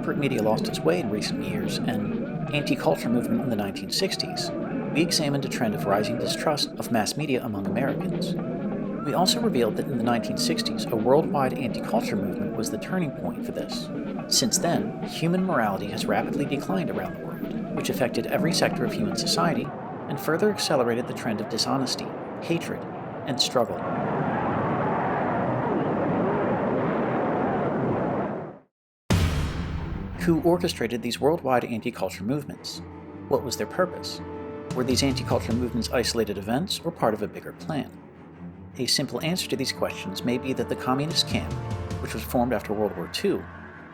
corporate media lost its way in recent years and anti-culture movement in the 1960s, we examined a trend of rising distrust of mass media among Americans. We also revealed that in the 1960s, a worldwide anti-culture movement was the turning point for this. Since then, human morality has rapidly declined around the world, which affected every sector of human society and further accelerated the trend of dishonesty, hatred, and struggle. Who orchestrated these worldwide anti-culture movements? What was their purpose? Were these anti-culture movements isolated events or part of a bigger plan? A simple answer to these questions may be that the communist camp, which was formed after World War II,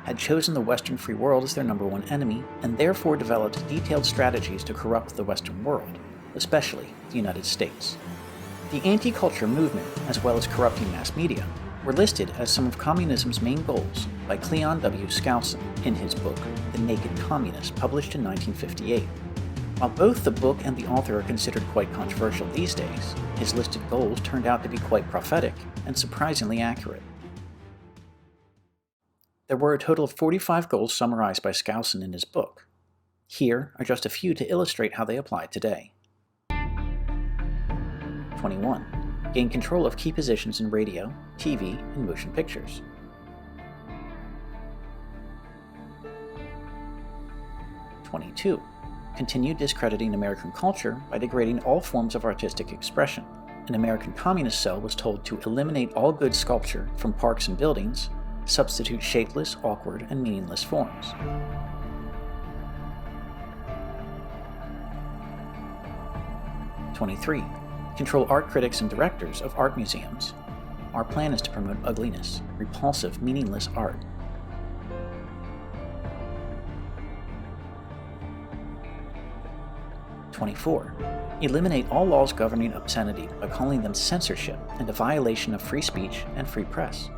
had chosen the Western free world as their number one enemy and therefore developed detailed strategies to corrupt the Western world, especially the United States. The anti-culture movement, as well as corrupting mass media, were listed as some of communism's main goals by Cleon W. Skousen in his book, The Naked Communist, published in 1958. While both the book and the author are considered quite controversial these days, his listed goals turned out to be quite prophetic and surprisingly accurate. There were a total of 45 goals summarized by Skousen in his book. Here are just a few to illustrate how they apply today. 21. Gain control of key positions in radio, TV, and motion pictures. 22. Continue discrediting American culture by degrading all forms of artistic expression. An American communist cell was told to eliminate all good sculpture from parks and buildings, substitute shapeless, awkward, and meaningless forms. 23. Control art critics and directors of art museums. Our plan is to promote ugliness, repulsive, meaningless art. 24. Eliminate all laws governing obscenity by calling them censorship and a violation of free speech and free press.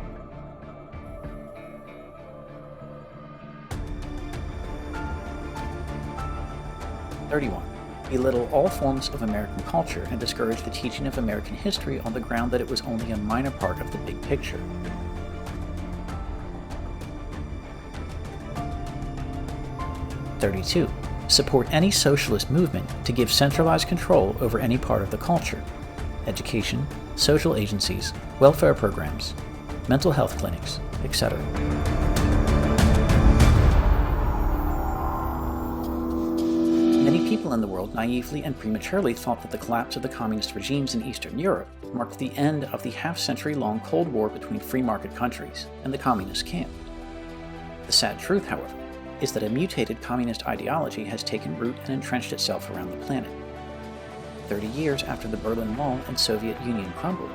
31. Belittle all forms of American culture and discourage the teaching of American history on the ground that it was only a minor part of the big picture. 32. Support any socialist movement to give centralized control over any part of the culture: education, social agencies, welfare programs, mental health clinics, etc. Many people in the world naively and prematurely thought that the collapse of the communist regimes in Eastern Europe marked the end of the half-century-long Cold War between free market countries and the communist camp. The sad truth, however, is that a mutated communist ideology has taken root and entrenched itself around the planet. 30 years after the Berlin Wall and Soviet Union crumbled,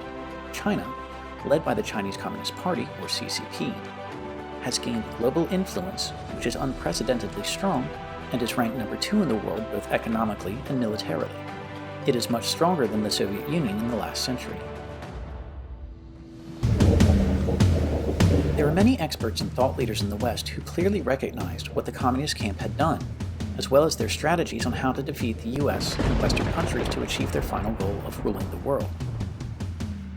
China, led by the Chinese Communist Party, or CCP, has gained global influence which is unprecedentedly strong and is ranked number 2 in the world both economically and militarily. It is much stronger than the Soviet Union in the last century. There are many experts and thought leaders in the West who clearly recognized what the communist camp had done, as well as their strategies on how to defeat the US and Western countries to achieve their final goal of ruling the world.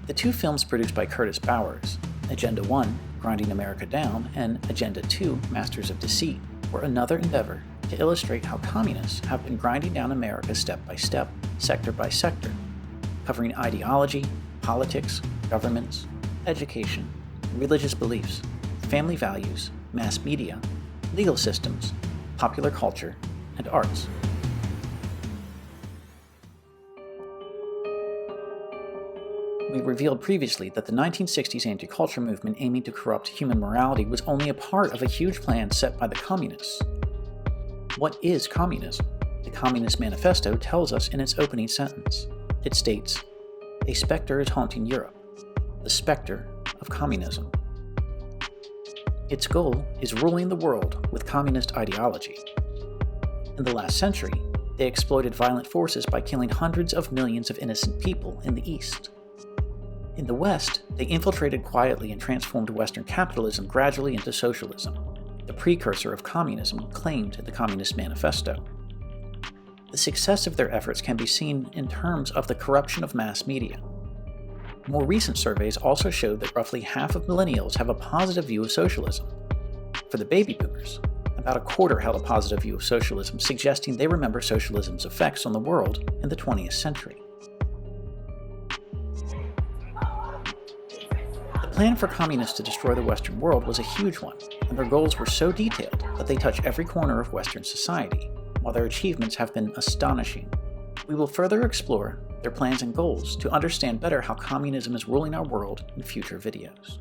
The two films produced by Curtis Bowers, Agenda 1, Grinding America Down, and Agenda 2, Masters of Deceit, were another endeavor to illustrate how communists have been grinding down America step by step, sector by sector, covering ideology, politics, governments, education, religious beliefs, family values, mass media, legal systems, popular culture, and arts. We revealed previously that the 1960s anti-culture movement aiming to corrupt human morality was only a part of a huge plan set by the communists. What is communism? The Communist Manifesto tells us in its opening sentence. It states, "A specter is haunting Europe, the specter of communism." Its goal is ruling the world with communist ideology. In the last century, they exploited violent forces by killing hundreds of millions of innocent people in the East. In the West, they infiltrated quietly and transformed Western capitalism gradually into socialism, the precursor of communism claimed in the Communist Manifesto. The success of their efforts can be seen in terms of the corruption of mass media. More recent surveys also showed that roughly half of millennials have a positive view of socialism. For the baby boomers, About a quarter held a positive view of socialism, suggesting they remember socialism's effects on the world in the 20th century. The plan for communists to destroy the Western world was a huge one, and their goals were so detailed that they touch every corner of Western society, while their achievements have been astonishing. We will further explore their plans and goals to understand better how communism is ruling our world in future videos.